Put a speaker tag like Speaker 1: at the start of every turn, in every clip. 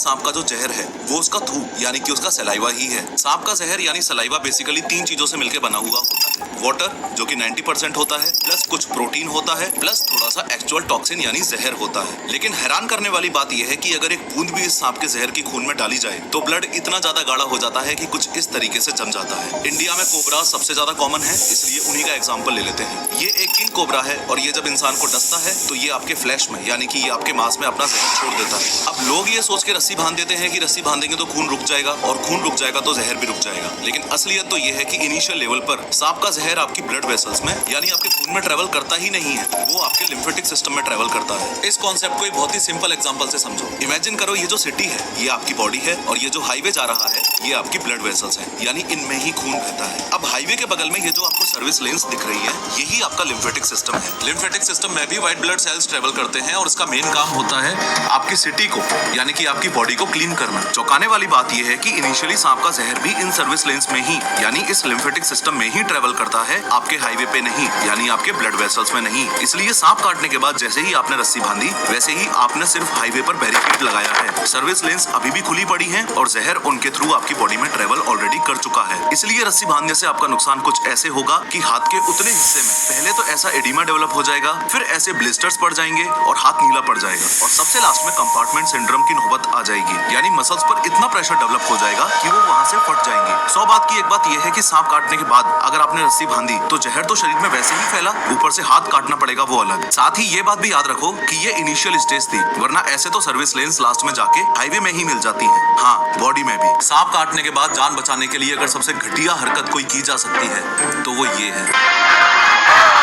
Speaker 1: सांप का जो जहर है वो उसका थूक यानी कि उसका सलाइवा ही है। सांप का जहर यानी सलाइवा बेसिकली 3 चीजों से मिलकर बना हुआ होता है। वाटर जो कि 90% होता है, प्लस कुछ प्रोटीन होता है, प्लस थोड़ा सा एक्चुअल टॉक्सिन यानी जहर होता है। लेकिन हैरान करने वाली बात यह है कि अगर एक बूंद भी इस सांप के जहर की खून में डाली जाए तो ब्लड इतना ज्यादा गाढ़ा हो जाता है कि कुछ इस तरीके से जम जाता है। इंडिया में कोबरा सबसे ज्यादा कॉमन है, इसलिए उन्हीं का एग्जाम्पल ले लेते हैं। ये एक किंग कोबरा है और ये जब इंसान को डसता है तो ये आपके फ्लैश में यानी कि ये आपके मांस में अपना जहर छोड़ देता है। अब लोग ये सोच के रस्सी बांध देते हैं कि रस्सी बांधेंगे तो खून रुक जाएगा और खून रुक जाएगा तो जहर भी रुक जाएगा। लेकिन असलियत तो ये है कि इनिशियल लेवल पर सांप का जहर आपकी ब्लड वेसल्स में यानी आपके खून में ट्रेवल करता ही नहीं है, वो आपके लिम्फेटिक सिस्टम में ट्रेवल करता है। इस कॉन्सेप्ट को एक बहुत ही सिंपल एग्जांपल से समझो। इमेजिन करो ये जो सिटी है ये आपकी बॉडी है और ये जो हाईवे जा रहा है ये आपकी ब्लड वेसल्स है, यानी इनमें ही खून बहता है। अब हाईवे के बगल में ये जो आपको सर्विस लेन्स दिख रही है यही आपका लिम्फेटिक सिस्टम है। लिम्फेटिक सिस्टम में भी व्हाइट ब्लड सेल्स ट्रेवल करते हैं और इसका मेन काम होता है आपकी सिटी को यानी कि आपकी बॉडी को क्लीन करना। चौंकाने वाली बात यह है कि इनिशियली सांप का जहर भी इन सर्विस लेन्स में ही यानी इस लिम्फेटिक सिस्टम में ही ट्रेवल करता है, आपके हाईवे पे नहीं यानी आपके ब्लड वेसल्स में नहीं। इसलिए सांप काटने के बाद जैसे ही आपने रस्सी बांधी वैसे ही आपने सिर्फ हाईवे पर बैरिकेड लगाया है। सर्विस लेन्स अभी भी खुली पड़ी हैं और जहर उनके थ्रू आपकी बॉडी में ट्रेवल ऑलरेडी कर चुका है। इसलिए रस्सी बांधने से आपका नुकसान कुछ ऐसे होगा कि हाथ के उतने हिस्से में पहले तो ऐसा एडिमा डेवलप हो जाएगा, फिर ऐसे ब्लिस्टर्स पड़ जाएंगे और हाथ नीला पड़ जाएगा और सबसे लास्ट में कंपार्टमेंट सिंड्रोम की नौबत आ जाएगी, यानी मसल्स पर इतना प्रेशर डेवलप हो जाएगा कि वो वहां से फट जाएंगे। 100 बात की एक बात यह है कि सांप काटने के बाद अगर आपने रस्सी बांधी तो जहर तो शरीर में वैसे ही फैला, ऊपर से हाथ काटना पड़ेगा वो अलग। साथ ही ये बात भी याद रखो कि ये इनिशियल स्टेज थी, वरना ऐसे तो सर्विस लेन्स लास्ट में जाके हाईवे में ही मिल जाती है। हाँ, बॉडी में भी। सांप काटने के बाद जान बचाने के लिए अगर सबसे घटिया हरकत कोई की जा सकती है तो वो ये है।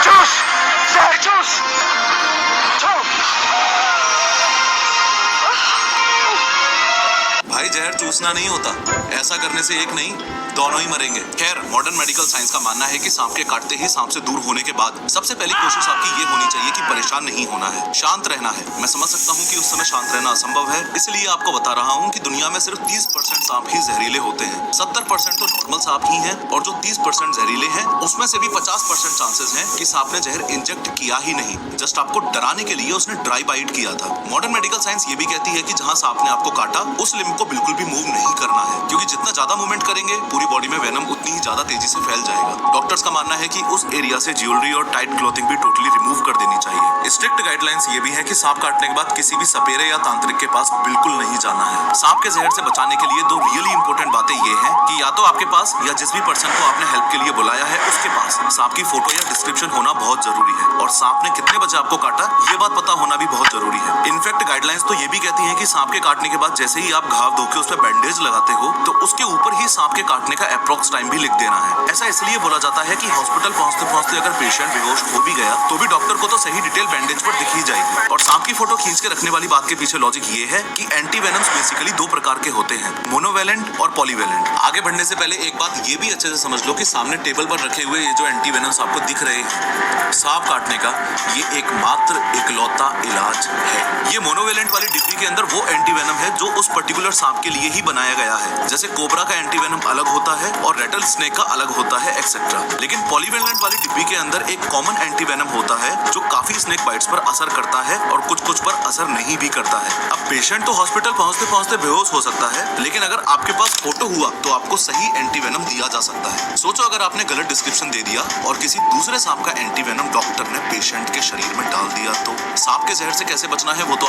Speaker 2: चूस! जहर चूस!
Speaker 1: भाई जहर चूसना नहीं होता, ऐसा करने से एक नहीं दोनों ही मरेंगे। खैर, मॉडर्न मेडिकल साइंस का मानना है कि सांप के काटते ही सांप से दूर होने के बाद सबसे पहली कोशिश आपकी ये होनी चाहिए कि परेशान नहीं होना है, शांत रहना है। मैं समझ सकता हूँ कि उस समय शांत रहना असंभव है, इसलिए आपको बता रहा हूँ कि दुनिया में सिर्फ 30% सांप ही जहरीले होते हैं। 70% तो नॉर्मल सांप ही हैं और जो 30% जहरीले हैं उसमें से भी 50% चांसेस हैं कि सांप ने जहर इंजेक्ट किया ही नहीं, जस्ट आपको डराने के लिए उसने ड्राई बाइट किया था। मॉडर्न मेडिकल साइंस ये भी कहती है कि जहाँ सांप ने आपको काटा उस लिम्ब को बिल्कुल भी मूव नहीं करना है, क्योंकि जितना ज्यादा मूवमेंट करेंगे पूरी बॉडी में वेनम उतनी ही ज्यादा तेजी से फैल जाएगा। डॉक्टर्स का मानना है कि उस एरिया से ज्वेलरी और टाइट क्लोथिंग भी टोटली रिमूव कर देनी चाहिए। स्ट्रिक्ट गाइडलाइंस ये भी है कि सांप काटने के बाद किसी भी सपेरे या तांत्रिक के पास बिल्कुल नहीं जाना है। सांप के जहर से बचाने के लिए 2 रियली इंपॉर्टेंट बातें ये हैं कि या तो आपके पास या जिस भी पर्सन को आपने हेल्प के लिए बुलाया है उसके पास सांप की फोटो या डिस्क्रिप्शन होना बहुत जरूरी है और सांप ने कितने बजे आपको काटा ये बात पता होना भी बहुत जरूरी है। इनफैक्ट गाइडलाइंस तो ये भी कहती है कि सांप के काटने के बाद जैसे ही आप घाव धो के उस पर बैंडेज लगाते हो तो उसके ऊपर ही सांप के काटने का अप्रॉक्स टाइम भी लिख देना है। ऐसा इसलिए बोला जाता है कि हॉस्पिटल पहुंचते पहुंचते अगर पेशेंट बेहोश हो भी गया तो भी डॉक्टर को तो सही डिटेल बैंडेज पर दिख ही जाएगी। और सांप की फोटो खींच के रखने वाली बात के पीछे लॉजिक ये है कि एंटीवेनम्स बेसिकली 2 प्रकार के होते हैं, मोनोवेलेंट और पॉलीवेलेंट। आगे बढ़ने से पहले एक बात ये भी अच्छे से समझ लो कि सामने टेबल पर रखे हुए ये जो एंटीवेनम्स आपको दिख रहे हैं सांप काटने का ये एकमात्र इकलौता इलाज है। ये मोनोवेलेंट वाली डिब्बी के अंदर वो एंटीवेनम है जो उस पर्टिकुलर सांप के लिए ही बनाया गया है। जैसे कोबरा का एंटीवेनम अलग होता है और रेटल स्नेक का अलग होता है एक्सेट्रा। लेकिन पॉलीवेलेंट वाली डिब्बी के अंदर एक कॉमन एंटीवेनम होता है जो काफी स्नेक बाइट्स पर असर करता है और कुछ पर असर नहीं भी करता है। अब पेशेंट तो हॉस्पिटल पहुंचते पहुंचते बेहोश हो सकता है, लेकिन अगर आपके पास फोटो हुआ तो आपको सही एंटीवेनम दिया जा सकता है। सोचो अगर आपने गलत डिस्क्रिप्शन दे दिया और किसी दूसरे सांप का एंटीवेनम डॉक्टर ने पेशेंट के शरीर में डाल दिया तो सांप के जहर से कैसे बचना है वो तो